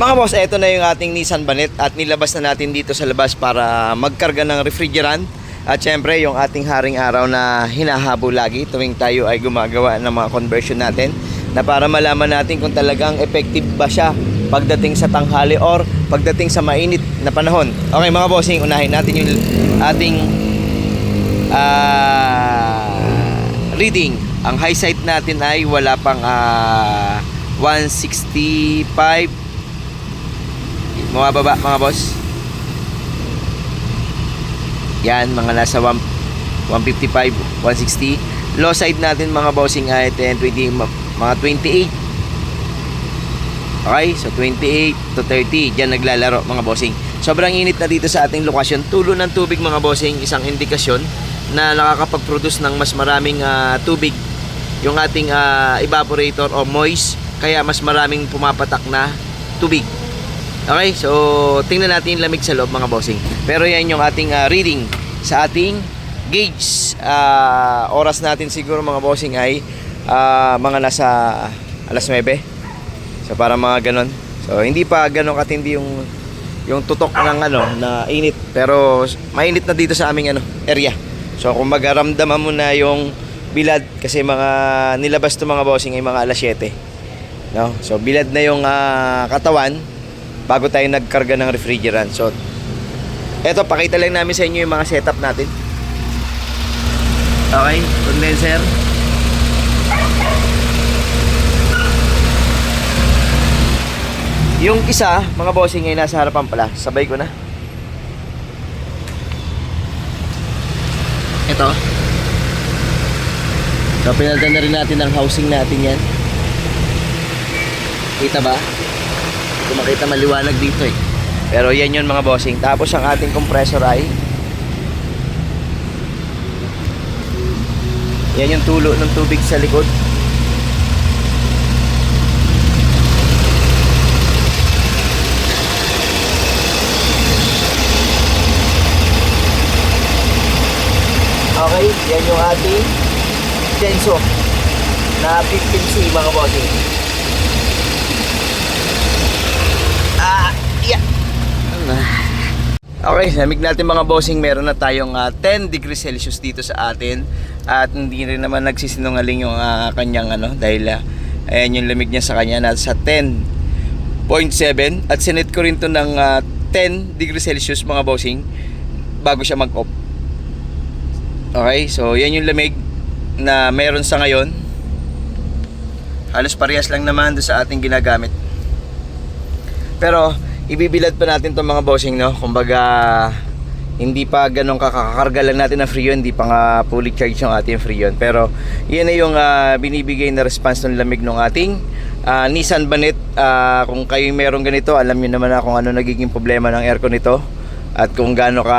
Mga boss, eto na yung ating Nissan Banet at nilabas na natin dito sa labas para magkarga ng refrigerant. At syempre yung ating haring araw na hinahabol lagi tuwing tayo ay gumagawa ng mga conversion natin, na para malaman natin kung talagang effective ba siya pagdating sa tanghali or pagdating sa mainit na panahon. Okay mga bossing, unahin natin yung ating reading. Ang high side natin ay wala pang 165. Bumababa mga boss. Yan, mga nasa 155, 160. Low side natin mga bossing ay 10, 20, mga 28. Okay, so 28 to 30. Diyan naglalaro mga bossing. Sobrang init na dito sa ating lokasyon. Tulo ng tubig mga bossing, isang indikasyon na nakakapag-produce ng mas maraming tubig yung ating evaporator o moist. Kaya mas maraming pumapatak na tubig. Okay, so tingnan natin yung lamig sa loob mga bossing. Pero yan yung ating reading sa ating gauge. Oras natin siguro mga bossing ay mga nasa alas 9. So para mga ganon. So hindi pa ganon katindi yung tutok ng na init. Pero mainit na dito sa aming area. So kung magaramdaman mo na yung bilad, kasi mga nilabas to mga bossing ay mga alas 7. No? So bilad na yung katawan bago tayo nagkarga ng refrigerant. So eto, pakita lang namin sa inyo yung mga setup natin. Okay, condenser. Yung isa mga bossing ay nasa harapan pala. Sabay ko na. Ito. So pinalitan na rin natin ang housing natin yan. Kita ba? Kung makita maliwanag dito eh. Pero yan yun mga bossing. Tapos ang ating compressor ay yan yung tulo ng tubig sa likod. Okay, yan yung ating Denso na 15C mga bossing. Okay, lamig natin mga bossing. Meron na tayong 10 degrees Celsius dito sa atin. At hindi rin naman nagsisinungaling yung kanyang dahil ayan yung lamig niya sa kanya, nasa 10.7. At sinet ko rin to ng 10 degrees Celsius mga bossing bago siya mag-off. Okay, so yan yung lamig na meron sa ngayon. Halos parehas lang naman doon sa ating ginagamit. Pero ibibilad pa natin itong mga bossing, no? Kumbaga hindi pa ganun kakakarga lang natin ng Freon. Hindi pa nga fully charge yung ating Freon. Pero yan na yung binibigay na response ng lamig ng ating Nissan Banet. Kung kayo merong ganito, alam nyo naman na kung ano nagiging problema ng aircon nito at kung gaano ka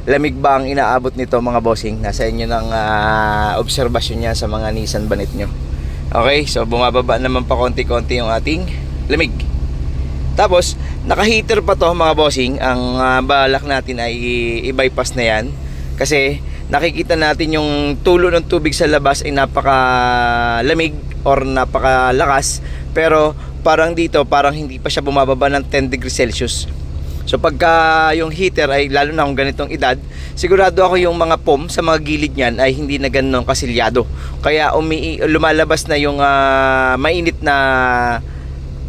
lamig ba ang inaabot nito mga bossing. Nasa inyo ng obserbasyon niya sa mga Nissan Banet nyo. Okay, so bumababa naman pa konti-konti yung ating lamig. Tapos naka-heater pa to mga bossing. Ang balak natin ay i-bypass na yan, kasi nakikita natin yung tulo ng tubig sa labas ay napakalamig or napakalakas, pero parang dito parang hindi pa siya bumababa ng 10 degrees Celsius. So pagka yung heater ay, lalo na kung ganitong edad, sigurado ako yung mga foam sa mga gilid niyan ay hindi na ganun kasilyado. Kaya lumalabas na yung mainit na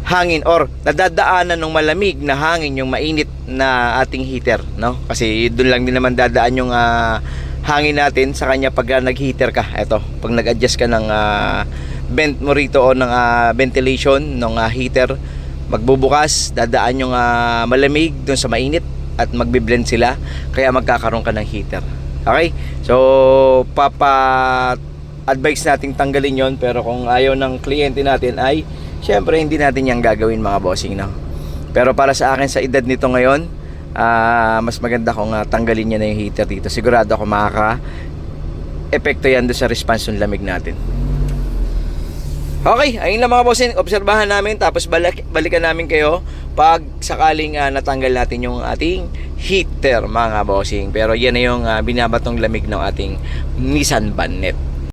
hangin or nadadaanan ng malamig na hangin yung mainit na ating heater, no? Kasi doon lang din naman dadaan yung hangin natin sa kanya pag nag-heater ka. Ito, pag nag-adjust ka ng vent mo rito o ng ventilation ng heater, magbubukas, dadaan yung malamig doon sa mainit at magbi-blend sila, kaya magkakaroon ka ng heater. Okay? So advise nating tanggalin yon, pero kung ayaw ng kliyente natin ay syempre hindi natin yan gagawin mga bossing, no? Pero para sa akin, sa edad nito ngayon, mas maganda kung tanggalin niya na yung heater dito. Sigurado ako makaka-epekto yan doon sa response ng lamig natin. Okay, ayun lang mga bossing. Obserbahan namin, tapos balikan namin kayo pag sakaling natanggal natin yung ating heater mga bossing. Pero yan na yung binabatong lamig ng ating Nissan Banet.